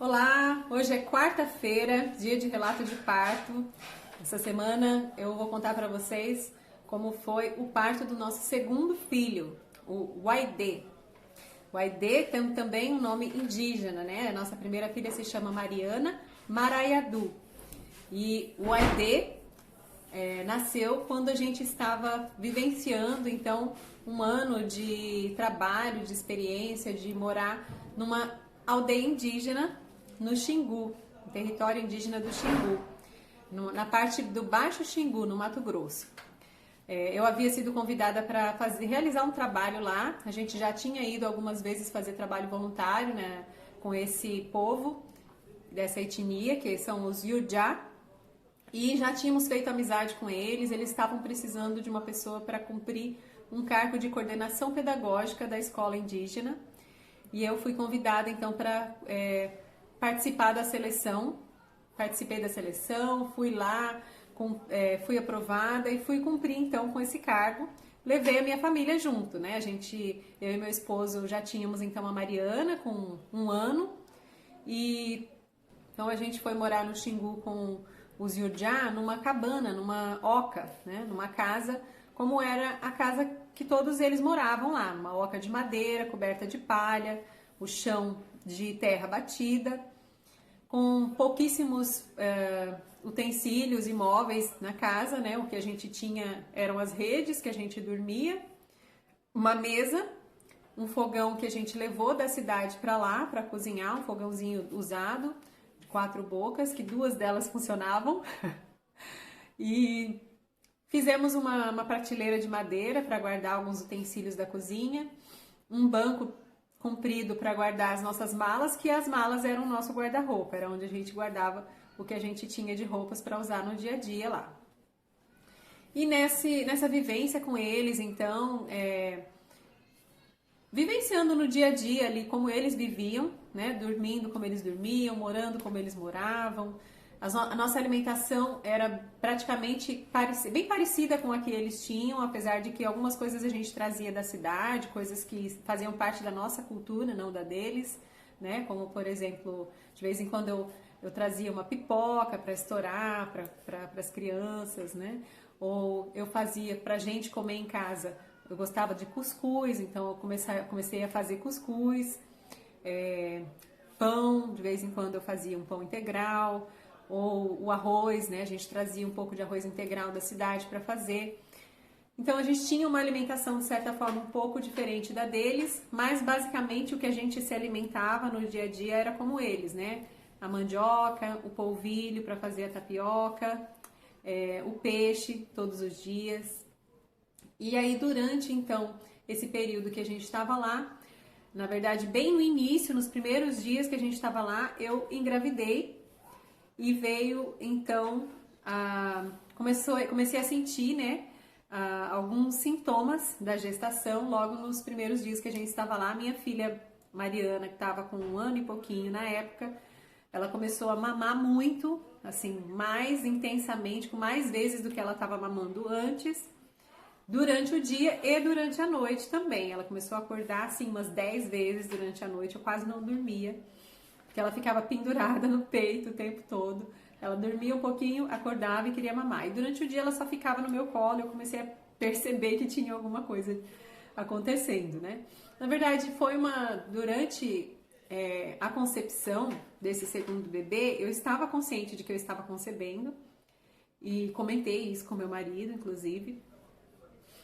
Olá, hoje é quarta-feira, dia de relato de parto. Essa semana eu vou contar para vocês como foi o parto do nosso segundo filho, o Waide. Waide tem também um nome indígena, né? A nossa primeira filha se chama Mariana Maraiadu. E o Waide nasceu quando a gente estava vivenciando, então, um ano de trabalho, de experiência, de morar numa aldeia indígena no Xingu, no território indígena do Xingu, na parte do Baixo Xingu, no Mato Grosso. Eu havia sido convidada para realizar um trabalho lá, a gente já tinha ido algumas vezes fazer trabalho voluntário, né, com esse povo, dessa etnia, que são os Yurjá, e já tínhamos feito amizade com eles, eles estavam precisando de uma pessoa para cumprir um cargo de coordenação pedagógica da escola indígena, e eu fui convidada então para participar da seleção. Participei da seleção, fui lá, fui aprovada e fui cumprir então com esse cargo. Levei a minha família junto, né? Eu e meu esposo já tínhamos então a Mariana com 1 ano, e então a gente foi morar no Xingu com os Yurjá numa cabana, numa oca, né? Numa casa, como era a casa que todos eles moravam lá, uma oca de madeira, coberta de palha, o chão de terra batida, com pouquíssimos utensílios e móveis na casa, né? O que a gente tinha eram as redes que a gente dormia, uma mesa, um fogão que a gente levou da cidade para lá para cozinhar, um fogãozinho usado, de 4 bocas, que 2 delas funcionavam. E fizemos uma prateleira de madeira para guardar alguns utensílios da cozinha, um banco comprido para guardar as nossas malas, que as malas eram o nosso guarda-roupa, era onde a gente guardava o que a gente tinha de roupas para usar no dia a dia lá. E nessa vivência com eles, então, vivenciando no dia a dia ali como eles viviam, né, dormindo como eles dormiam, morando como eles moravam. A nossa alimentação era praticamente bem parecida com a que eles tinham, apesar de que algumas coisas a gente trazia da cidade, coisas que faziam parte da nossa cultura, não da deles, né? Como, por exemplo, de vez em quando eu trazia uma pipoca para estourar para as crianças, né? Ou eu fazia para a gente comer em casa. Eu gostava de cuscuz, então eu comecei a fazer cuscuz, pão, de vez em quando eu fazia um pão integral, ou o arroz, né? A gente trazia um pouco de arroz integral da cidade para fazer. Então a gente tinha uma alimentação de certa forma um pouco diferente da deles, mas basicamente o que a gente se alimentava no dia a dia era como eles, né? A mandioca, o polvilho para fazer a tapioca, o peixe todos os dias. E aí durante então esse período que a gente estava lá, na verdade bem no início, nos primeiros dias que a gente estava lá, eu engravidei. E veio, então, comecei a sentir, né, alguns sintomas da gestação logo nos primeiros dias que a gente estava lá. Minha filha Mariana, que estava com 1 ano e pouquinho na época, ela começou a mamar muito, assim, mais intensamente, com mais vezes do que ela estava mamando antes, durante o dia e durante a noite também. Ela começou a acordar, assim, umas 10 vezes durante a noite, eu quase não dormia, porque ela ficava pendurada no peito o tempo todo. Ela dormia um pouquinho, acordava e queria mamar. E durante o dia ela só ficava no meu colo, eu comecei a perceber que tinha alguma coisa acontecendo, né? Na verdade, durante a concepção desse segundo bebê, eu estava consciente de que eu estava concebendo, e comentei isso com meu marido, inclusive.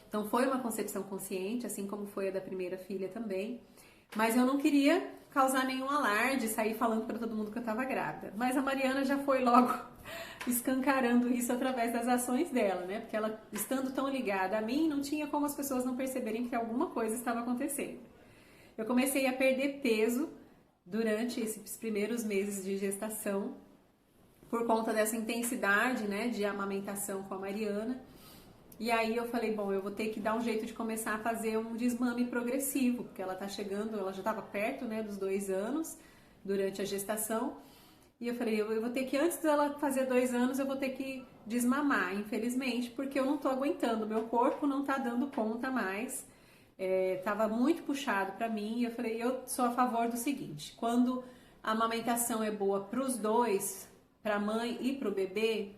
Então foi uma concepção consciente, assim como foi a da primeira filha também. Mas eu não queria causar nenhum alarde, sair falando para todo mundo que eu estava grávida. Mas a Mariana já foi logo escancarando isso através das ações dela, né? Porque ela, estando tão ligada a mim, não tinha como as pessoas não perceberem que alguma coisa estava acontecendo. Eu comecei a perder peso durante esses primeiros meses de gestação, por conta dessa intensidade, né, de amamentação com a Mariana. E aí eu falei, bom, eu vou ter que dar um jeito de começar a fazer um desmame progressivo, porque ela tá chegando, ela já estava perto, né, dos 2 anos, durante a gestação. E eu falei, eu vou ter que, antes dela fazer 2 anos, eu vou ter que desmamar, infelizmente, porque eu não tô aguentando, meu corpo não tá dando conta mais. Tava muito puxado para mim, e eu falei, eu sou a favor do seguinte, quando a amamentação é boa para os dois, para a mãe e para o bebê,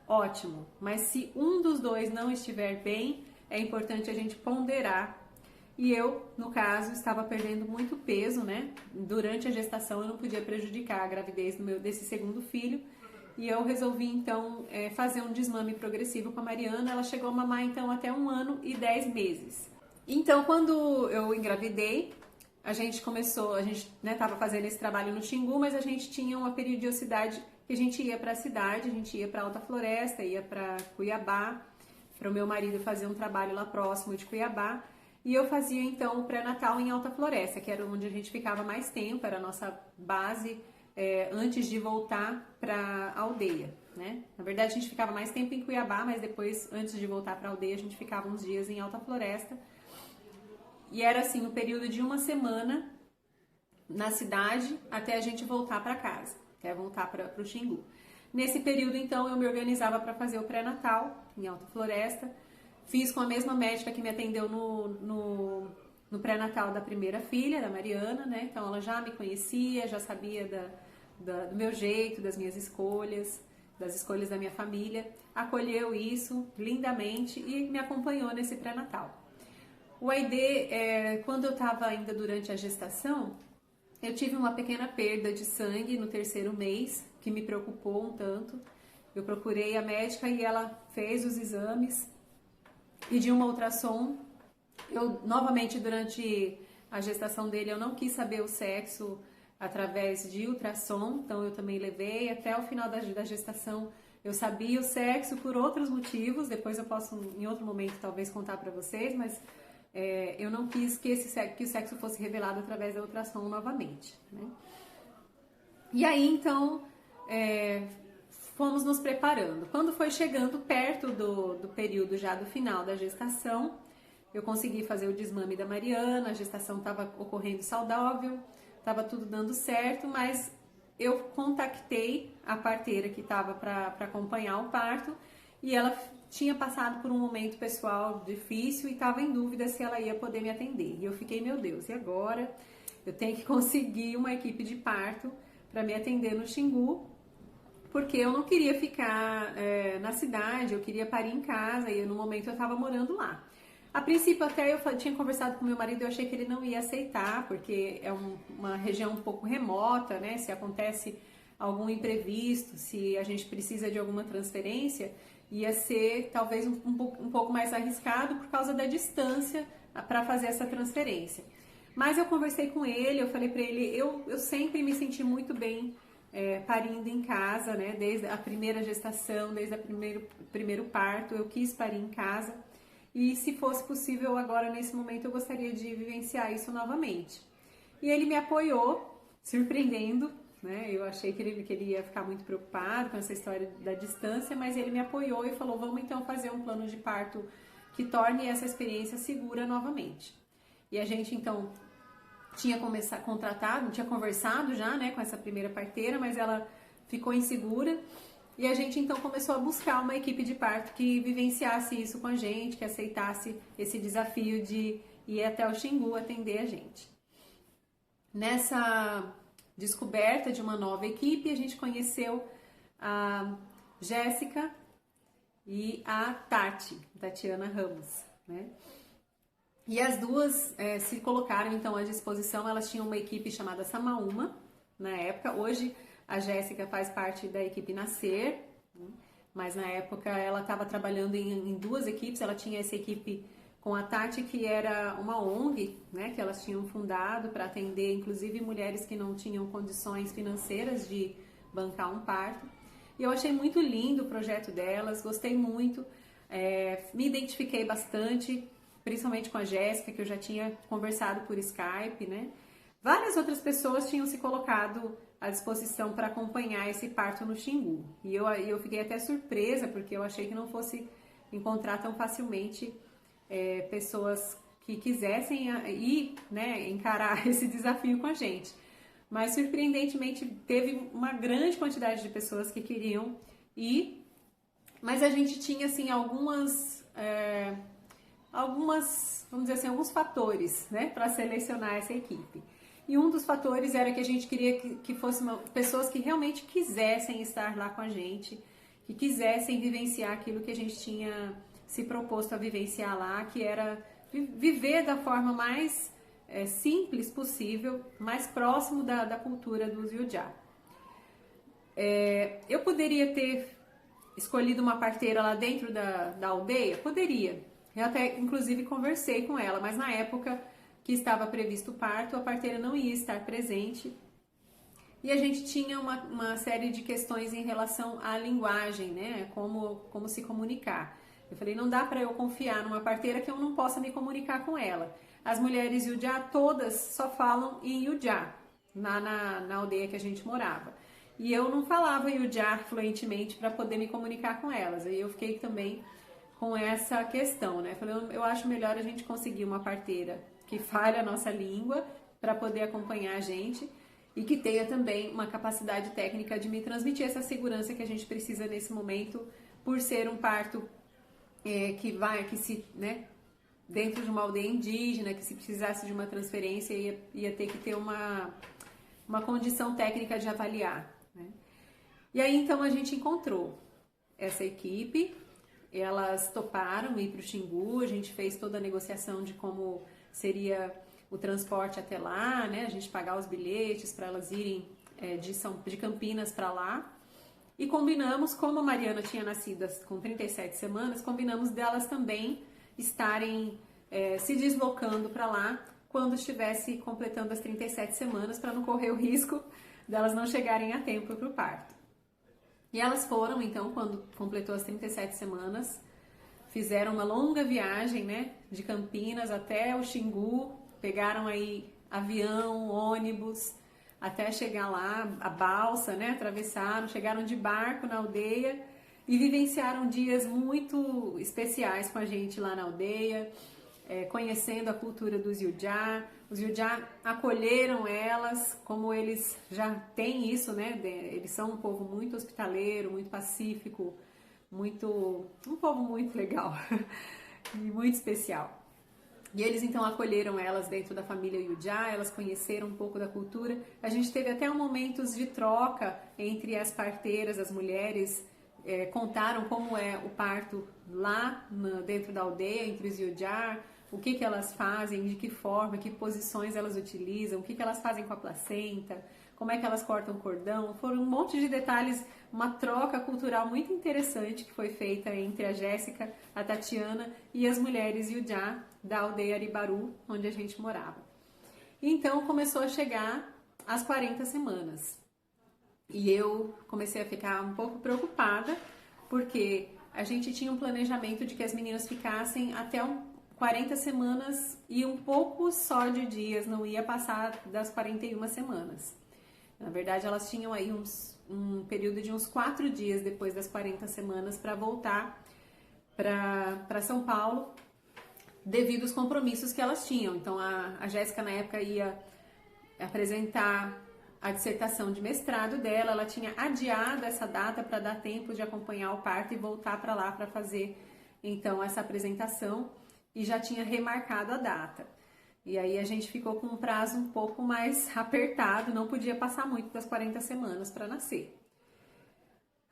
ótimo. Mas se um dos dois não estiver bem, é importante a gente ponderar. E eu, no caso, estava perdendo muito peso, né? Durante a gestação eu não podia prejudicar a gravidez desse segundo filho. E eu resolvi, então, fazer um desmame progressivo com a Mariana. Ela chegou a mamar, então, até 1 ano e 10 meses. Então, quando eu engravidei, a gente começou, a gente estava fazendo esse trabalho no Xingu, mas a gente tinha uma periodicidade que a gente ia para a cidade, a gente ia para Alta Floresta, ia para Cuiabá, para o meu marido fazer um trabalho lá próximo de Cuiabá. E eu fazia, então, o pré-natal em Alta Floresta, que era onde a gente ficava mais tempo, era a nossa base antes de voltar para a aldeia, né? Na verdade, a gente ficava mais tempo em Cuiabá, mas depois, antes de voltar para a aldeia, a gente ficava uns dias em Alta Floresta. E era assim, o período de 1 semana na cidade até a gente voltar para casa, até voltar para o Xingu. Nesse período, então, eu me organizava para fazer o pré-natal em Alta Floresta. Fiz com a mesma médica que me atendeu no pré-natal da primeira filha, da Mariana, né? Então ela já me conhecia, já sabia do meu jeito, das minhas escolhas, das escolhas da minha família. Acolheu isso lindamente e me acompanhou nesse pré-natal. O AID, quando eu estava ainda durante a gestação, eu tive uma pequena perda de sangue no 3º mês, que me preocupou um tanto. Eu procurei a médica e ela fez os exames, pedi uma ultrassom. Eu, novamente, durante a gestação dele, eu não quis saber o sexo através de ultrassom, então eu também levei até o final da gestação. Eu sabia o sexo por outros motivos, depois eu posso, em outro momento, talvez contar para vocês, mas eu não quis que o sexo fosse revelado através da ultrassom novamente, né? E aí, então, fomos nos preparando. Quando foi chegando perto do período já do final da gestação, eu consegui fazer o desmame da Mariana, a gestação estava ocorrendo saudável, estava tudo dando certo, mas eu contactei a parteira que estava para acompanhar o parto e ela tinha passado por um momento pessoal difícil e estava em dúvida se ela ia poder me atender. E eu fiquei, meu Deus, e agora? Eu tenho que conseguir uma equipe de parto para me atender no Xingu, porque eu não queria ficar na cidade, eu queria parir em casa e no momento eu estava morando lá. A princípio até eu tinha conversado com meu marido e eu achei que ele não ia aceitar, porque é uma região um pouco remota, né? Se acontece algum imprevisto, se a gente precisa de alguma transferência, ia ser talvez um pouco mais arriscado por causa da distância para fazer essa transferência. Mas eu conversei com ele, eu falei para ele, eu sempre me senti muito bem parindo em casa, né? Desde a primeira gestação, desde o primeiro parto, eu quis parir em casa. E se fosse possível agora, nesse momento, eu gostaria de vivenciar isso novamente. E ele me apoiou, surpreendendo, né? Eu achei que ele ia ficar muito preocupado com essa história da distância, mas ele me apoiou e falou, vamos então fazer um plano de parto que torne essa experiência segura novamente. E a gente, então, tinha conversado já, né, com essa primeira parteira, mas ela ficou insegura. E a gente então começou a buscar uma equipe de parto que vivenciasse isso com a gente, que aceitasse esse desafio de ir até o Xingu atender a gente. Nessa descoberta de uma nova equipe, a gente conheceu a Jéssica e a Tatiana Ramos, né? E as duas se colocaram então à disposição. Elas tinham uma equipe chamada Samaúma na época. Hoje a Jéssica faz parte da equipe Nascer, mas na época ela estava trabalhando em 2 equipes. Ela tinha essa equipe com a Tati, que era uma ONG, né, que elas tinham fundado para atender inclusive mulheres que não tinham condições financeiras de bancar um parto. E eu achei muito lindo o projeto delas, gostei muito, me identifiquei bastante, principalmente com a Jéssica, que eu já tinha conversado por Skype, né? Várias outras pessoas tinham se colocado à disposição para acompanhar esse parto no Xingu. E eu fiquei até surpresa, porque eu achei que não fosse encontrar tão facilmente pessoas que quisessem ir, né, encarar esse desafio com a gente. Mas, surpreendentemente, teve uma grande quantidade de pessoas que queriam ir, mas a gente tinha, assim, algumas, vamos dizer assim, alguns fatores, né, para selecionar essa equipe. E um dos fatores era que a gente queria que fossem pessoas que realmente quisessem estar lá com a gente, que quisessem vivenciar aquilo que a gente tinha se proposto a vivenciar lá, que era viver da forma mais simples possível, mais próximo da cultura dos Yujá. Eu poderia ter escolhido uma parteira lá dentro da aldeia? Poderia. Eu até, inclusive, conversei com ela, mas na época que estava previsto o parto, a parteira não ia estar presente. E a gente tinha uma série de questões em relação à linguagem, né? Como se comunicar. Eu falei, não dá para eu confiar numa parteira que eu não possa me comunicar com ela. As mulheres Yujá todas só falam em Yujá, na aldeia que a gente morava. E eu não falava Yujá fluentemente para poder me comunicar com elas. Aí eu fiquei também com essa questão, né? Falei, eu acho melhor a gente conseguir uma parteira que fale a nossa língua para poder acompanhar a gente e que tenha também uma capacidade técnica de me transmitir essa segurança que a gente precisa nesse momento, por ser um parto né, dentro de uma aldeia indígena, que se precisasse de uma transferência ia ter que ter uma condição técnica de avaliar, né? E aí então a gente encontrou essa equipe, elas toparam ir para o Xingu, a gente fez toda a negociação de como seria o transporte até lá, né? A gente pagar os bilhetes para elas irem de Campinas para lá. E combinamos, como a Mariana tinha nascido com 37 semanas, combinamos delas também estarem se deslocando para lá quando estivesse completando as 37 semanas, para não correr o risco delas não chegarem a tempo para o parto. E elas foram, então, quando completou as 37 semanas, fizeram uma longa viagem, né, de Campinas até o Xingu, pegaram aí avião, ônibus, até chegar lá, a balsa, né, atravessaram, chegaram de barco na aldeia e vivenciaram dias muito especiais com a gente lá na aldeia, conhecendo a cultura dos Yujá. Os Yujá acolheram elas, como eles já têm isso, né, eles são um povo muito hospitaleiro, muito pacífico, um povo muito legal e muito especial. E eles então acolheram elas dentro da família Yujá, elas conheceram um pouco da cultura. A gente teve até momentos de troca entre as parteiras, as mulheres, contaram como é o parto lá dentro da aldeia, entre os Yujá, o que elas fazem, de que forma, que posições elas utilizam, o que elas fazem com a placenta, como é que elas cortam o cordão. Foram um monte de detalhes, uma troca cultural muito interessante que foi feita entre a Jéssica, a Tatiana e as mulheres Yujá da aldeia Aribaru, onde a gente morava. Então começou a chegar as 40 semanas. E eu comecei a ficar um pouco preocupada, porque a gente tinha um planejamento de que as meninas ficassem até 40 semanas e um pouco só de dias, não ia passar das 41 semanas. Na verdade, elas tinham aí um período de uns 4 dias depois das 40 semanas para voltar para São Paulo, devido aos compromissos que elas tinham. Então, a Jéssica, na época, ia apresentar a dissertação de mestrado dela, ela tinha adiado essa data para dar tempo de acompanhar o parto e voltar para lá para fazer, então, essa apresentação, e já tinha remarcado a data. E aí a gente ficou com um prazo um pouco mais apertado, não podia passar muito das 40 semanas para nascer.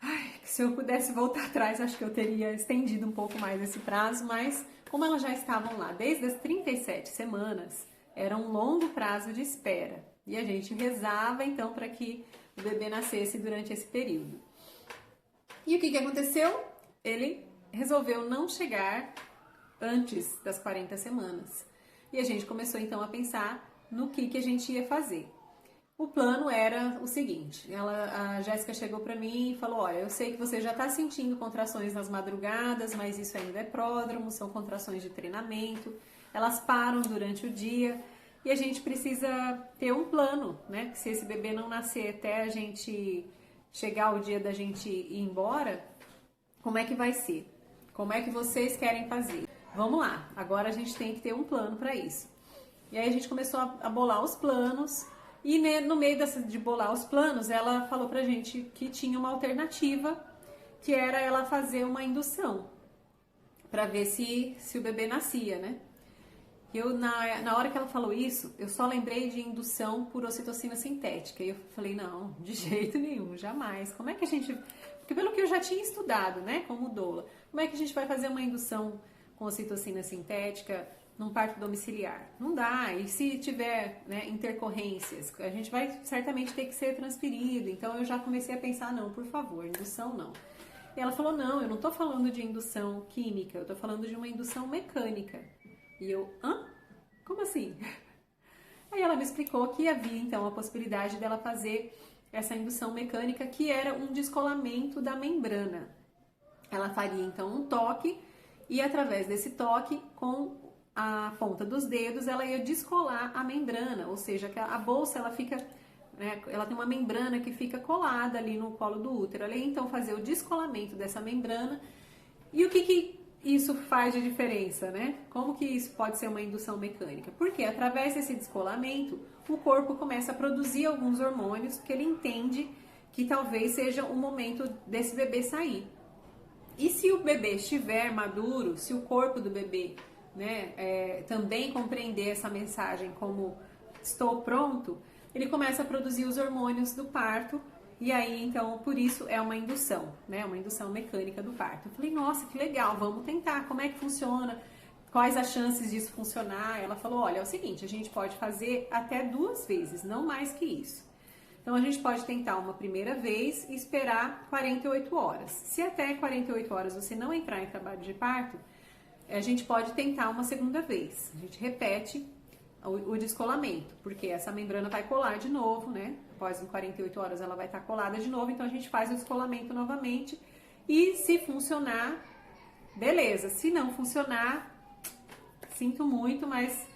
Ai, se eu pudesse voltar atrás, acho que eu teria estendido um pouco mais esse prazo, mas como elas já estavam lá desde as 37 semanas, era um longo prazo de espera. E a gente rezava então para que o bebê nascesse durante esse período. E o que aconteceu? Ele resolveu não chegar antes das 40 semanas. E a gente começou então a pensar no que a gente ia fazer. O plano era o seguinte, a Jéssica chegou para mim e falou, olha, eu sei que você já está sentindo contrações nas madrugadas, mas isso ainda é pródromo, são contrações de treinamento, elas param durante o dia e a gente precisa ter um plano, né? Se esse bebê não nascer até a gente chegar o dia da gente ir embora, como é que vai ser? Como é que vocês querem fazer? Vamos lá, agora a gente tem que ter um plano para isso. E aí a gente começou a bolar os planos e no meio de bolar os planos, ela falou pra gente que tinha uma alternativa, que era ela fazer uma indução para ver se o bebê nascia, né? E eu, na hora que ela falou isso, eu só lembrei de indução por ocitocina sintética. E eu falei, não, de jeito nenhum, jamais. Como é que a gente... Porque pelo que eu já tinha estudado, né, como doula, como é que a gente vai fazer uma indução com ocitocina sintética num parto domiciliar? Não dá. E se tiver, né, intercorrências, a gente vai certamente ter que ser transferido. Então eu já comecei a pensar, não, por favor, indução não. E ela falou, não, eu não tô falando de indução química, eu tô falando de uma indução mecânica. E eu, hã? Como assim? Aí ela me explicou que havia então a possibilidade dela fazer essa indução mecânica, que era um descolamento da membrana. Ela faria então um toque e através desse toque, com a ponta dos dedos, ela ia descolar a membrana, ou seja, que a bolsa ela fica, né, ela tem uma membrana que fica colada ali no colo do útero. Ela ia então fazer o descolamento dessa membrana. E o que isso faz de diferença, né? Como que isso pode ser uma indução mecânica? Porque através desse descolamento, o corpo começa a produzir alguns hormônios que ele entende que talvez seja o momento desse bebê sair. E se o bebê estiver maduro, se o corpo do bebê, né, também compreender essa mensagem como estou pronto, ele começa a produzir os hormônios do parto. E aí, então, por isso é uma indução, né? Uma indução mecânica do parto. Eu falei, nossa, que legal, vamos tentar. Como é que funciona? Quais as chances disso funcionar? Ela falou, olha, é o seguinte, a gente pode fazer até 2 vezes, não mais que isso. Então, a gente pode tentar uma primeira vez e esperar 48 horas. Se até 48 horas você não entrar em trabalho de parto, a gente pode tentar uma segunda vez. A gente repete o descolamento, porque essa membrana vai colar de novo, né? Após 48 horas ela vai estar colada de novo, então a gente faz o descolamento novamente e se funcionar, beleza. Se não funcionar, sinto muito, mas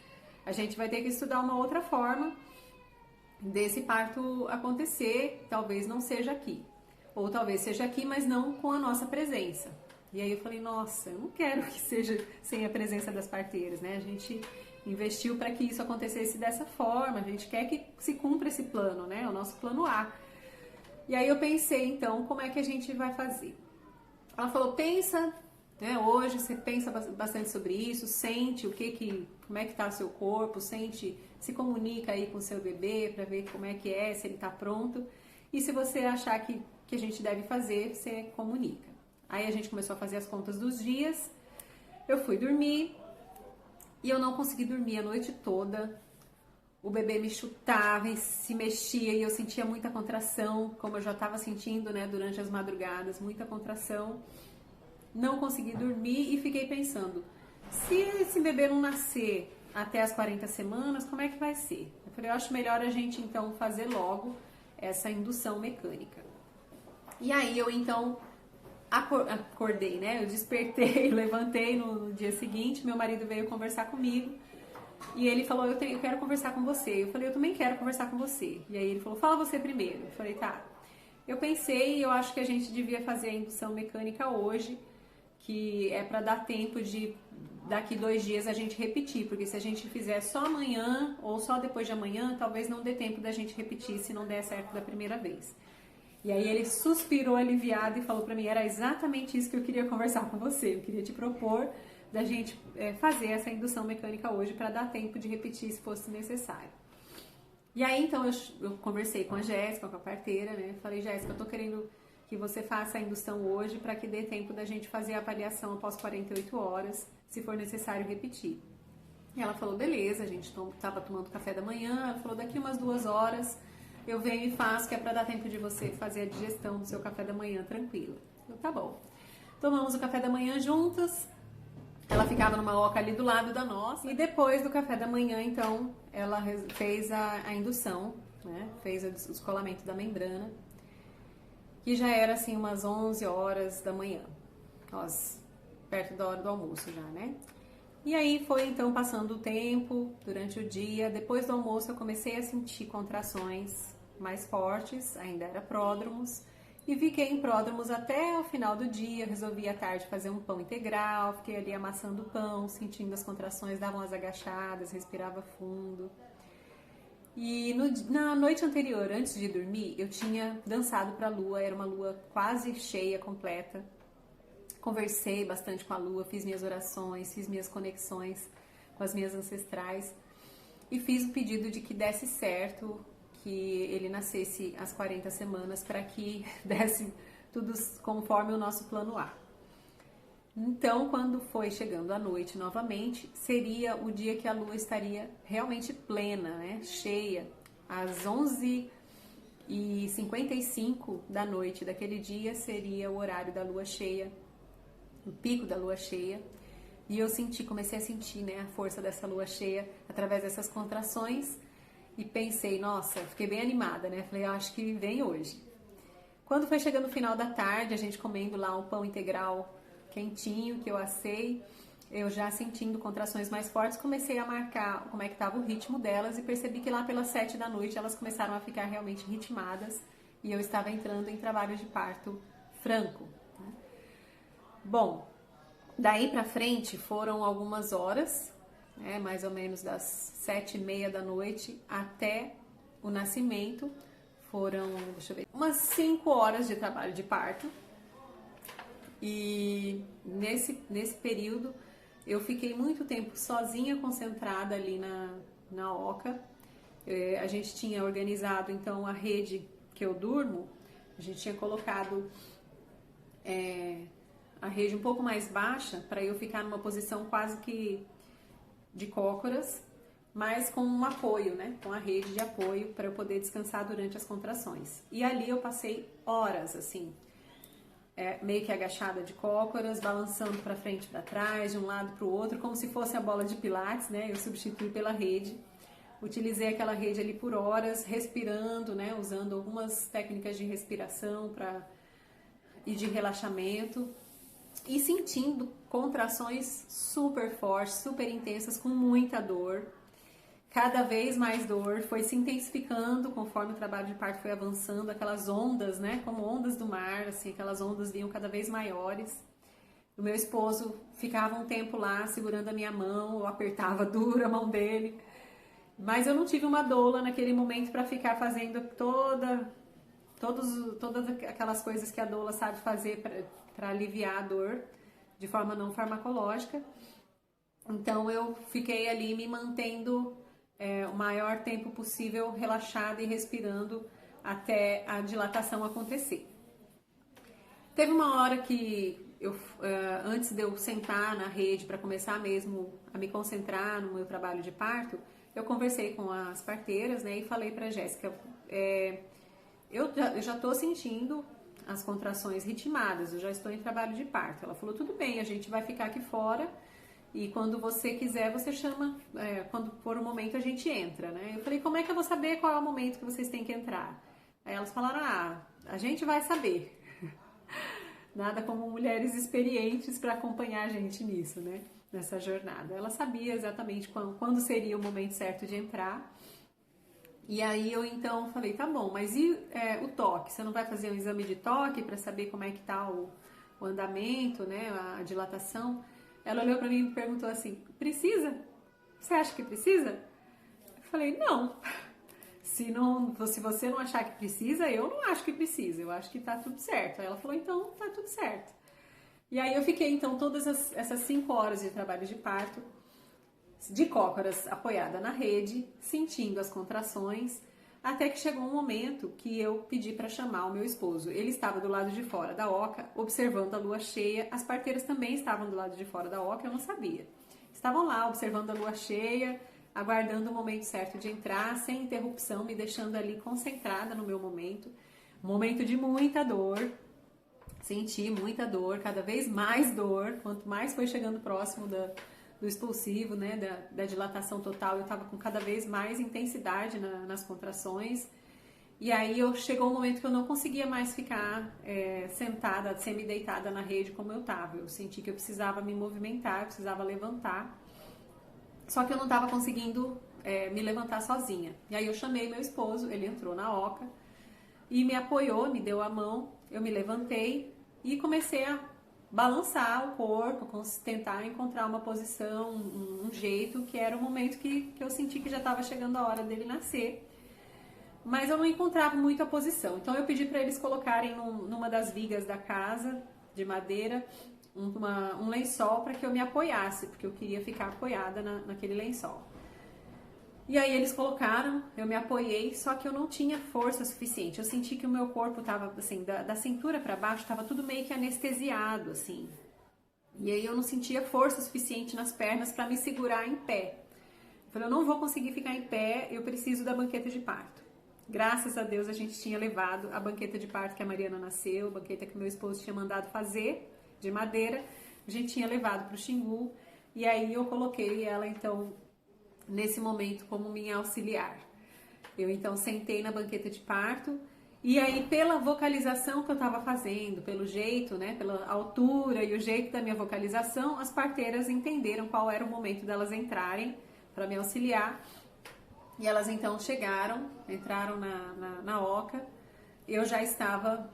a gente vai ter que estudar uma outra forma desse parto acontecer, talvez não seja aqui, ou talvez seja aqui, mas não com a nossa presença. E aí eu falei, nossa, eu não quero que seja sem a presença das parteiras, né? A gente investiu para que isso acontecesse dessa forma, a gente quer que se cumpra esse plano, né? O nosso plano A. E aí eu pensei, então, como é que a gente vai fazer? Ela falou, pensa, né? Hoje você pensa bastante sobre isso, sente como é que tá o seu corpo, sente, se comunica aí com o seu bebê para ver como é que é, se ele tá pronto. E se você achar que a gente deve fazer, você comunica. Aí a gente começou a fazer as contas dos dias, eu fui dormir, e eu não consegui dormir a noite toda. O bebê me chutava e se mexia e eu sentia muita contração, como eu já estava sentindo, né, durante as madrugadas, muita contração. Não consegui dormir e fiquei pensando, se esse bebê não nascer até as 40 semanas, como é que vai ser? Eu falei, eu acho melhor a gente então fazer logo essa indução mecânica. E aí eu então acordei, né? Eu despertei, levantei no dia seguinte, meu marido veio conversar comigo e ele falou, eu quero conversar com você. Eu falei, eu também quero conversar com você. E aí ele falou, fala você primeiro. Eu falei, tá. Eu pensei e eu acho que a gente devia fazer a indução mecânica hoje, que é para dar tempo de daqui 2 dias a gente repetir, porque se a gente fizer só amanhã ou só depois de amanhã, talvez não dê tempo da gente repetir se não der certo da primeira vez. E aí ele suspirou aliviado e falou pra mim, era exatamente isso que eu queria conversar com você, eu queria te propor da gente fazer essa indução mecânica hoje para dar tempo de repetir se fosse necessário. E aí então eu conversei com a Jéssica, com a parteira, né, falei, Jéssica, eu tô querendo que você faça a indução hoje para que dê tempo da gente fazer a avaliação após 48 horas, se for necessário repetir. E ela falou, beleza, a gente tava tomando café da manhã, ela falou, daqui umas 2 horas eu venho e faço, que é para dar tempo de você fazer a digestão do seu café da manhã tranquilo. Eu, tá bom. Tomamos o café da manhã juntas, ela ficava numa oca ali do lado da nossa, e depois do café da manhã, então, ela fez a indução, né? Fez o descolamento da membrana, que já era assim umas 11 horas da manhã, perto da hora do almoço já, né? E aí foi então passando o tempo durante o dia. Depois do almoço eu comecei a sentir contrações mais fortes, ainda era pródromos, e fiquei em pródromos até o final do dia. Resolvi à tarde fazer um pão integral, fiquei ali amassando o pão, sentindo as contrações, dava umas agachadas, respirava fundo. E na noite anterior, antes de dormir, eu tinha dançado para a lua, era uma lua quase cheia, completa. Conversei bastante com a lua, fiz minhas orações, fiz minhas conexões com as minhas ancestrais e fiz o pedido de que desse certo, que ele nascesse às 40 semanas para que desse tudo conforme o nosso plano A. Então, quando foi chegando a noite novamente, seria o dia que a lua estaria realmente plena, né? Cheia, às 11h55 da noite daquele dia seria o horário da lua cheia, o pico da lua cheia. E eu comecei a sentir, né, a força dessa lua cheia através dessas contrações e pensei, nossa, fiquei bem animada, né? Falei, acho que vem hoje. Quando foi chegando o final da tarde, a gente comendo lá um pão integral quentinho que eu assei, eu já sentindo contrações mais fortes, comecei a marcar como é que estava o ritmo delas e percebi que lá pelas 7 da noite elas começaram a ficar realmente ritmadas e eu estava entrando em trabalho de parto franco. Bom, daí pra frente foram algumas horas, né, mais ou menos das 7h30 da noite até o nascimento, foram, deixa eu ver, umas 5 horas de trabalho de parto. E nesse período eu fiquei muito tempo sozinha, concentrada ali na oca. A gente tinha organizado então a rede que eu durmo, a gente tinha colocado a rede um pouco mais baixa para eu ficar numa posição quase que de cócoras, mas com um apoio, né? Com a rede de apoio para eu poder descansar durante as contrações. E ali eu passei horas assim, meio que agachada de cócoras, balançando para frente e para trás, de um lado para o outro, como se fosse a bola de pilates, né? Eu substituí pela rede. Utilizei aquela rede ali por horas, respirando, né? Usando algumas técnicas de respiração e de relaxamento. E sentindo contrações super fortes, super intensas, com muita dor. Cada vez mais dor, foi se intensificando conforme o trabalho de parto foi avançando, aquelas ondas, né, como ondas do mar, assim, aquelas ondas vinham cada vez maiores. O meu esposo ficava um tempo lá segurando a minha mão, eu apertava duro a mão dele, mas eu não tive uma doula naquele momento para ficar fazendo todas aquelas coisas que a doula sabe fazer para aliviar a dor de forma não farmacológica. Então eu fiquei ali me mantendo o maior tempo possível relaxada e respirando até a dilatação acontecer. Teve uma hora que antes de eu sentar na rede para começar mesmo a me concentrar no meu trabalho de parto, eu conversei com as parteiras, né, e falei para Jéssica, eu já estou sentindo as contrações ritmadas, eu já estou em trabalho de parto. Ela falou, tudo bem, a gente vai ficar aqui fora e quando você quiser, você chama, quando for o momento a gente entra, né? Eu falei, como é que eu vou saber qual é o momento que vocês têm que entrar? Aí elas falaram, a gente vai saber. Nada como mulheres experientes para acompanhar a gente nisso, né? Nessa jornada. Ela sabia exatamente quando seria o momento certo de entrar. E aí eu então falei, tá bom, mas e o toque? Você não vai fazer um exame de toque para saber como é que tá o andamento, né? A dilatação? Ela olhou para mim e me perguntou assim, precisa? Você acha que precisa? Eu falei, não. Se você não achar que precisa, eu não acho que precisa. Eu acho que tá tudo certo. Aí ela falou, então tá tudo certo. E aí eu fiquei então todas essas 5 horas de trabalho de parto, de cócoras apoiada na rede, sentindo as contrações, até que chegou um momento que eu pedi para chamar o meu esposo. Ele estava do lado de fora da oca, observando a lua cheia. As parteiras também estavam do lado de fora da oca, eu não sabia. Estavam lá observando a lua cheia, aguardando o momento certo de entrar, sem interrupção, me deixando ali concentrada no meu momento. Um momento de muita dor. Senti muita dor, cada vez mais dor. Quanto mais foi chegando próximo do expulsivo, né, da dilatação total, eu estava com cada vez mais intensidade nas contrações. E aí chegou um momento que eu não conseguia mais ficar sentada, semi-deitada na rede como eu estava. Eu senti que eu precisava me movimentar, eu precisava levantar. Só que eu não estava conseguindo me levantar sozinha. E aí eu chamei meu esposo, ele entrou na oca e me apoiou, me deu a mão, eu me levantei e comecei a balançar o corpo, tentar encontrar uma posição, um jeito, que era o momento que eu senti que já estava chegando a hora dele nascer. Mas eu não encontrava muito a posição. Então eu pedi para eles colocarem numa das vigas da casa, de madeira, um lençol para que eu me apoiasse, porque eu queria ficar apoiada naquele lençol. E aí eles colocaram, eu me apoiei, só que eu não tinha força suficiente. Eu senti que o meu corpo estava, assim, da cintura para baixo, estava tudo meio que anestesiado, assim. E aí eu não sentia força suficiente nas pernas para me segurar em pé. Eu falei, eu não vou conseguir ficar em pé, eu preciso da banqueta de parto. Graças a Deus a gente tinha levado a banqueta de parto que a Mariana nasceu, a banqueta que meu esposo tinha mandado fazer, de madeira, a gente tinha levado para o Xingu, e aí eu coloquei ela então nesse momento como minha auxiliar. Eu então sentei na banqueta de parto, e aí pela vocalização que eu estava fazendo, pelo jeito, né, pela altura e o jeito da minha vocalização, as parteiras entenderam qual era o momento delas entrarem para me auxiliar. E elas então entraram na oca. Eu já estava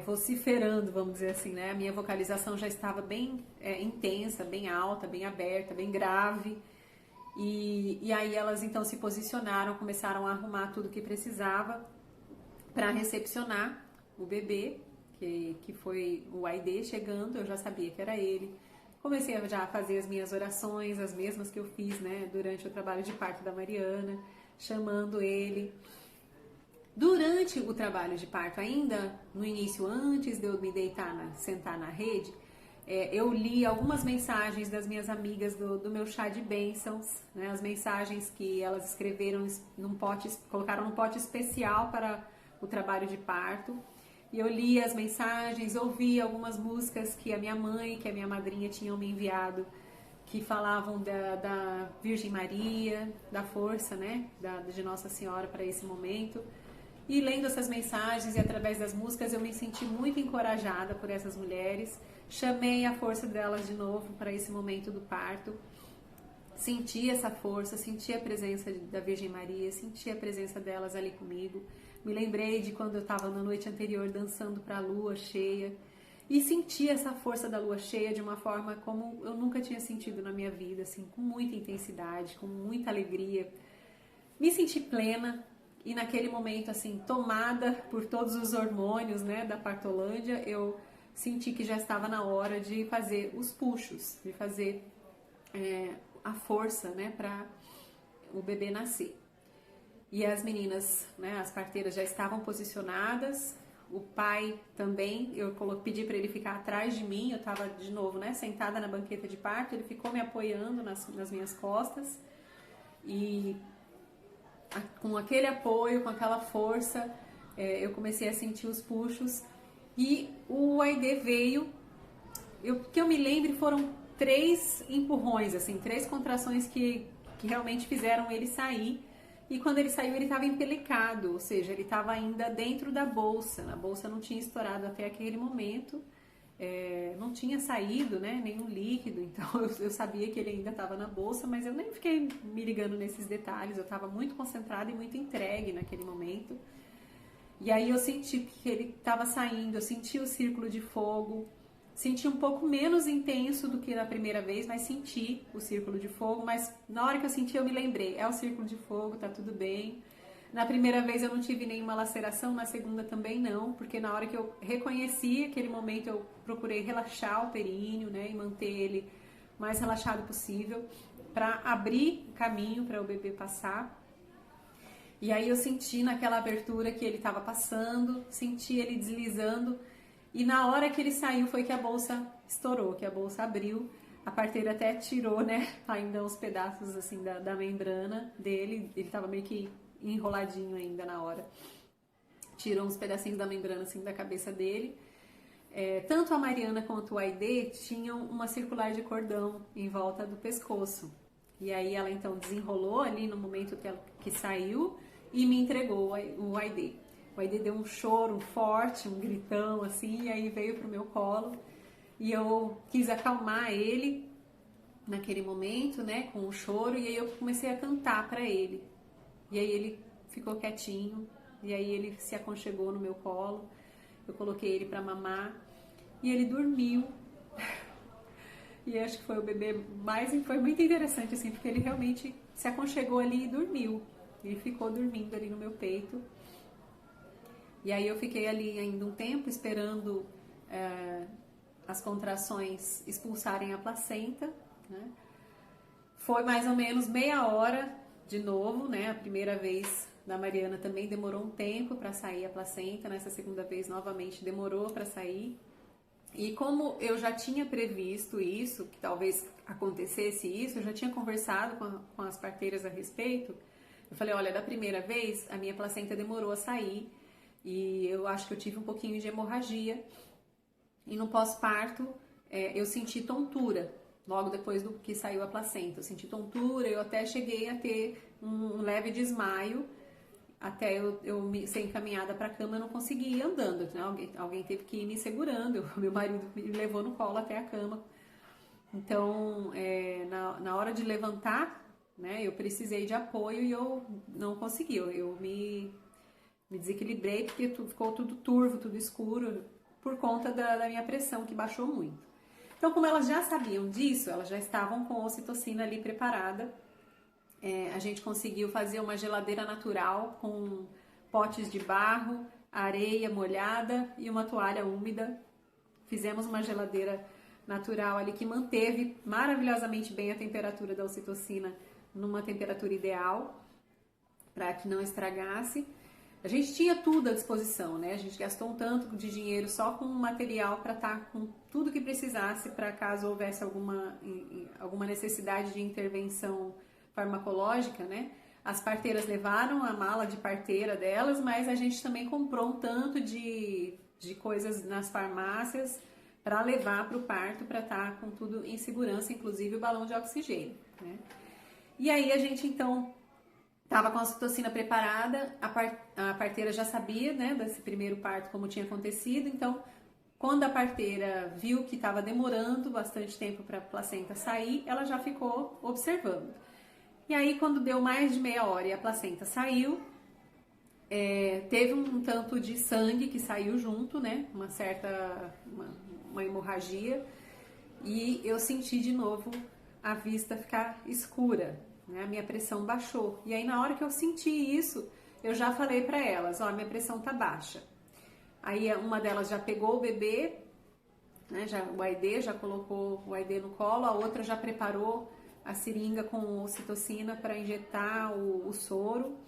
vociferando, vamos dizer assim, né? A minha vocalização já estava bem intensa, bem alta, bem aberta, bem grave. E aí elas então se posicionaram, começaram a arrumar tudo que precisava para recepcionar o bebê, que foi o Aidê chegando. Eu já sabia que era ele. Comecei já a fazer as minhas orações, as mesmas que eu fiz, né, durante o trabalho de parto da Mariana, chamando ele. Durante o trabalho de parto, ainda no início, antes de eu me sentar na rede, eu li algumas mensagens das minhas amigas do meu chá de bênçãos, né, as mensagens que elas escreveram colocaram num pote especial para o trabalho de parto. E eu li as mensagens, ouvi algumas músicas que a minha mãe, que a minha madrinha tinham me enviado, que falavam da Virgem Maria, da força, né, de Nossa Senhora para esse momento. E lendo essas mensagens e através das músicas, eu me senti muito encorajada por essas mulheres. Chamei a força delas de novo para esse momento do parto. Senti essa força, senti a presença da Virgem Maria, senti a presença delas ali comigo. Me lembrei de quando eu estava na noite anterior dançando para a lua cheia e senti essa força da lua cheia de uma forma como eu nunca tinha sentido na minha vida, assim, com muita intensidade, com muita alegria. Me senti plena e naquele momento, assim, tomada por todos os hormônios, né, da Partolândia, eu senti que já estava na hora de fazer os puxos, de fazer a força, né, para o bebê nascer. E as meninas, né, as parteiras já estavam posicionadas, o pai também, eu pedi para ele ficar atrás de mim, eu estava de novo, né, sentada na banqueta de parto, ele ficou me apoiando nas minhas costas e com aquele apoio, com aquela força, eu comecei a sentir os puxos e o Aidê veio, que eu me lembre foram 3 empurrões, assim, 3 contrações que realmente fizeram ele sair. E quando ele saiu, ele estava empelecado, ou seja, ele estava ainda dentro da bolsa. A bolsa não tinha estourado até aquele momento, não tinha saído, né, nenhum líquido. Então eu sabia que ele ainda estava na bolsa, mas eu nem fiquei me ligando nesses detalhes. Eu estava muito concentrada e muito entregue naquele momento. E aí eu senti que ele estava saindo, eu senti o círculo de fogo. Senti um pouco menos intenso do que na primeira vez, mas senti o círculo de fogo. Mas na hora que eu senti, eu me lembrei, é o círculo de fogo, tá tudo bem. Na primeira vez eu não tive nenhuma laceração, na segunda também não, porque na hora que eu reconheci aquele momento, eu procurei relaxar o períneo, né, e manter ele mais relaxado possível, para abrir caminho para o bebê passar. E aí eu senti naquela abertura que ele estava passando, senti ele deslizando. E na hora que ele saiu foi que a bolsa estourou, que a bolsa abriu. A parteira até tirou, né, ainda uns pedaços assim da membrana dele. Ele tava meio que enroladinho ainda na hora. Tirou uns pedacinhos da membrana assim da cabeça dele. Tanto a Mariana quanto o Aidê tinham uma circular de cordão em volta do pescoço. E aí ela então desenrolou ali no momento que saiu e me entregou o Aidê. O Aidê deu um choro forte, um gritão assim, e aí veio pro meu colo. E eu quis acalmar ele naquele momento, né, com o choro, e aí eu comecei a cantar para ele. E aí ele ficou quietinho, e aí ele se aconchegou no meu colo. Eu coloquei ele para mamar e ele dormiu. E acho que foi o bebê foi muito interessante assim, porque ele realmente se aconchegou ali e dormiu. Ele ficou dormindo ali no meu peito. E aí eu fiquei ali ainda um tempo esperando as contrações expulsarem a placenta, né? Foi mais ou menos meia hora de novo, né? A primeira vez da Mariana também demorou um tempo para sair a placenta, nessa segunda vez novamente demorou para sair. E como eu já tinha previsto isso, que talvez acontecesse isso, eu já tinha conversado com as parteiras a respeito, eu falei, olha, da primeira vez a minha placenta demorou a sair e eu acho que eu tive um pouquinho de hemorragia e no pós-parto eu senti tontura. Logo depois do que saiu a placenta, eu senti tontura, eu até cheguei a ter um leve desmaio, até eu ser encaminhada para a cama, eu não consegui ir andando, né? Alguém teve que ir me segurando, meu marido me levou no colo até a cama. Então, na hora de levantar, né, eu precisei de apoio e eu não consegui, eu me desequilibrei porque ficou tudo turvo, tudo escuro, por conta da minha pressão que baixou muito. Então, como elas já sabiam disso, elas já estavam com a ocitocina ali preparada. A gente conseguiu fazer uma geladeira natural com potes de barro, areia molhada e uma toalha úmida. Fizemos uma geladeira natural ali que manteve maravilhosamente bem a temperatura da ocitocina numa temperatura ideal para que não estragasse. A gente tinha tudo à disposição, né? A gente gastou um tanto de dinheiro só com material para estar com tudo que precisasse para caso houvesse alguma necessidade de intervenção farmacológica, né? As parteiras levaram a mala de parteira delas, mas a gente também comprou um tanto de coisas nas farmácias para levar para o parto, para estar com tudo em segurança, inclusive o balão de oxigênio, né? E aí a gente então estava com a ocitocina preparada, a parteira já sabia, né, desse primeiro parto como tinha acontecido, então quando a parteira viu que estava demorando bastante tempo para a placenta sair, ela já ficou observando. E aí quando deu mais de meia hora e a placenta saiu, teve um tanto de sangue que saiu junto, né, uma hemorragia, e eu senti de novo a vista ficar escura. A minha pressão baixou. E aí na hora que eu senti isso, eu já falei para elas, ó, minha pressão tá baixa. Aí uma delas já pegou o bebê, né, o AID, já colocou o AID no colo, a outra já preparou a seringa com ocitocina para injetar o soro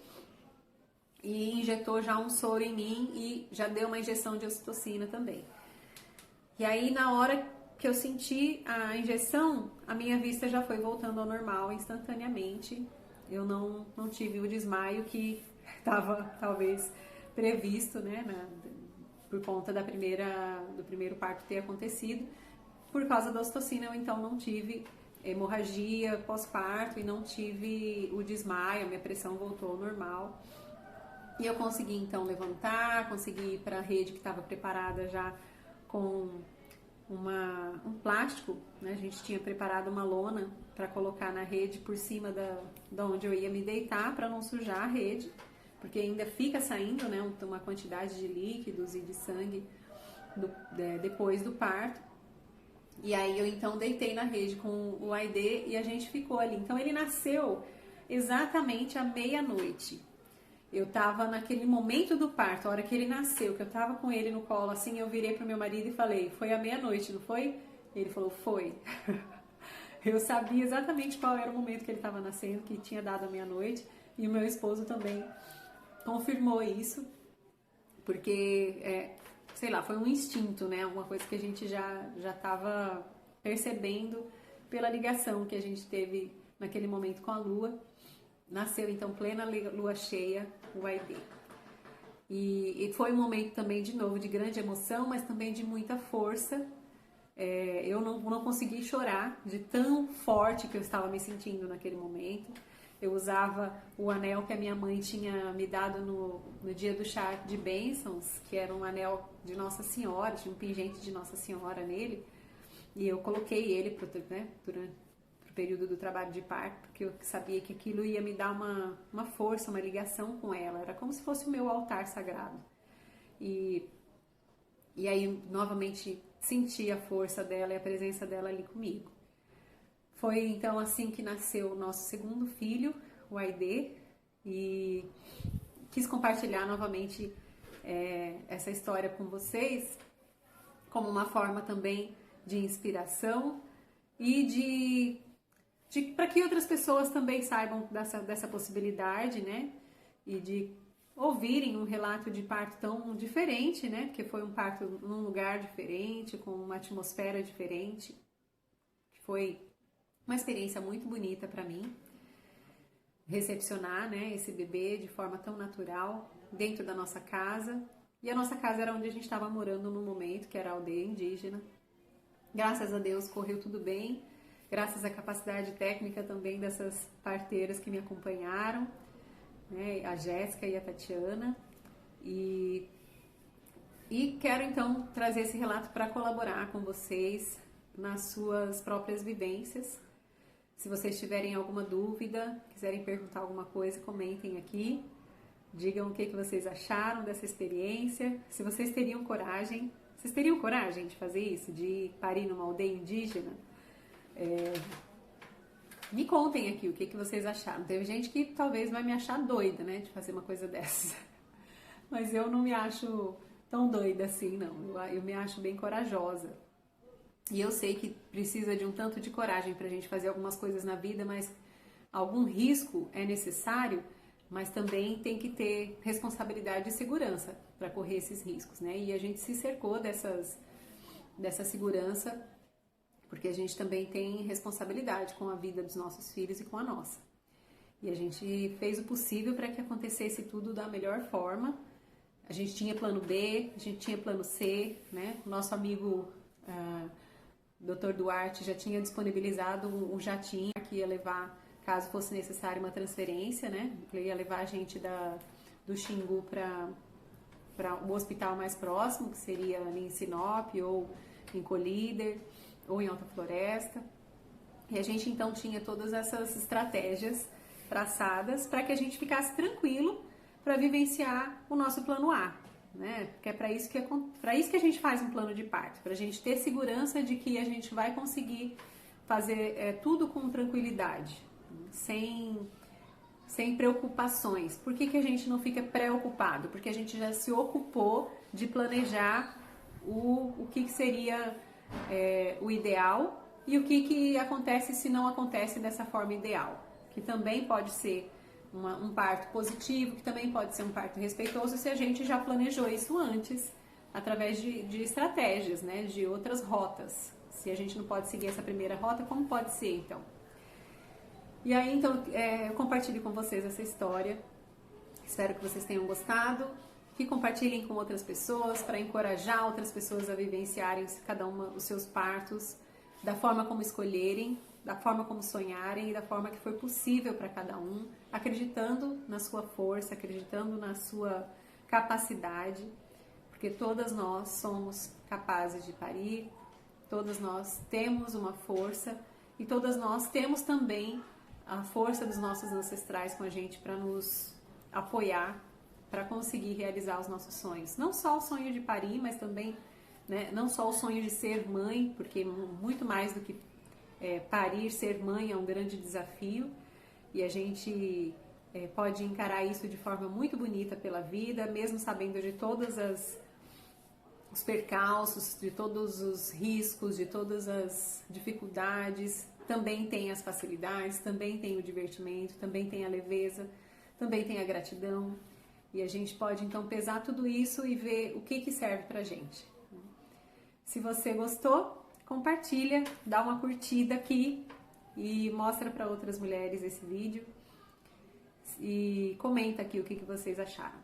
e injetou já um soro em mim e já deu uma injeção de ocitocina também. E aí na hora que eu senti a injeção, a minha vista já foi voltando ao normal instantaneamente. Eu não tive o desmaio que estava talvez previsto, né, por conta do primeiro parto ter acontecido. Por causa da ocitocina, eu então não tive hemorragia pós-parto e não tive o desmaio, a minha pressão voltou ao normal. E eu consegui então levantar, consegui ir para a rede que estava preparada já com um plástico, né? A gente tinha preparado uma lona para colocar na rede por cima da onde eu ia me deitar para não sujar a rede, porque ainda fica saindo, né, uma quantidade de líquidos e de sangue depois do parto. E aí eu então deitei na rede com o AID e a gente ficou ali. Então ele nasceu exatamente à meia-noite. Eu tava naquele momento do parto, a hora que ele nasceu, que eu tava com ele no colo, assim, eu virei pro meu marido e falei, foi à meia-noite, não foi? Ele falou, foi. Eu sabia exatamente qual era o momento que ele estava nascendo, que tinha dado a meia-noite, e o meu esposo também confirmou isso, porque, sei lá, foi um instinto, né? Uma coisa que a gente já estava percebendo pela ligação que a gente teve naquele momento com a Lua. Nasceu então plena lua cheia, o AID. E foi um momento também, de novo, de grande emoção, mas também de muita força. Eu não consegui chorar de tão forte que eu estava me sentindo naquele momento. Eu usava o anel que a minha mãe tinha me dado no dia do chá de bênçãos, que era um anel de Nossa Senhora, tinha um pingente de Nossa Senhora nele. E eu coloquei ele durante período do trabalho de parto, porque eu sabia que aquilo ia me dar uma força, uma ligação com ela, era como se fosse o meu altar sagrado. E aí, novamente, senti a força dela e a presença dela ali comigo. Foi então assim que nasceu o nosso segundo filho, o AID, e quis compartilhar novamente essa história com vocês, como uma forma também de inspiração e para que outras pessoas também saibam dessa possibilidade, né? E de ouvirem um relato de parto tão diferente, né? Porque foi um parto num lugar diferente, com uma atmosfera diferente. Foi uma experiência muito bonita para mim. Recepcionar, né, esse bebê de forma tão natural dentro da nossa casa. E a nossa casa era onde a gente estava morando no momento, que era a aldeia indígena. Graças a Deus correu tudo bem, graças à capacidade técnica também dessas parteiras que me acompanharam, né, a Jéssica e a Tatiana. E quero então trazer esse relato para colaborar com vocês nas suas próprias vivências. Se vocês tiverem alguma dúvida, quiserem perguntar alguma coisa, comentem aqui. Digam o que vocês acharam dessa experiência. Se vocês teriam coragem. Vocês teriam coragem de fazer isso? De parir numa aldeia indígena? Me contem aqui o que vocês acharam. Teve gente que talvez vai me achar doida, né? De fazer uma coisa dessas. Mas eu não me acho tão doida assim, não. Eu me acho bem corajosa. E eu sei que precisa de um tanto de coragem pra gente fazer algumas coisas na vida, mas algum risco é necessário, mas também tem que ter responsabilidade e segurança para correr esses riscos, né? E a gente se cercou dessa segurança, porque a gente também tem responsabilidade com a vida dos nossos filhos e com a nossa. E a gente fez o possível para que acontecesse tudo da melhor forma. A gente tinha plano B, a gente tinha plano C, né? O nosso amigo Dr. Duarte já tinha disponibilizado um jatinho que ia levar, caso fosse necessário, uma transferência, né? Ele ia levar a gente do Xingu para o hospital mais próximo, que seria ali em Sinop, ou em Colíder, ou em Alta Floresta. E a gente então tinha todas essas estratégias traçadas para que a gente ficasse tranquilo para vivenciar o nosso plano A. Né? Porque é para isso que a gente faz um plano de parto, para a gente ter segurança de que a gente vai conseguir fazer tudo com tranquilidade, sem preocupações. Por que a gente não fica preocupado? Porque a gente já se ocupou de planejar o que seria o ideal e o que acontece se não acontece dessa forma ideal, que também pode ser um parto positivo, que também pode ser um parto respeitoso se a gente já planejou isso antes, através de estratégias, né, de outras rotas. Se a gente não pode seguir essa primeira rota, como pode ser então? E aí então eu compartilho com vocês essa história, espero que vocês tenham gostado, que compartilhem com outras pessoas, para encorajar outras pessoas a vivenciarem cada uma os seus partos, da forma como escolherem, da forma como sonharem e da forma que for possível para cada um, acreditando na sua força, acreditando na sua capacidade, porque todas nós somos capazes de parir, todas nós temos uma força e todas nós temos também a força dos nossos ancestrais com a gente para nos apoiar, para conseguir realizar os nossos sonhos. Não só o sonho de parir, mas também, né, não só o sonho de ser mãe, porque muito mais do que parir, ser mãe é um grande desafio e a gente pode encarar isso de forma muito bonita pela vida, mesmo sabendo de todos os percalços, de todos os riscos, de todas as dificuldades. Também tem as facilidades, também tem o divertimento, também tem a leveza, também tem a gratidão. E a gente pode então pesar tudo isso e ver o que serve pra gente. Se você gostou, compartilha, dá uma curtida aqui e mostra para outras mulheres esse vídeo e comenta aqui o que vocês acharam.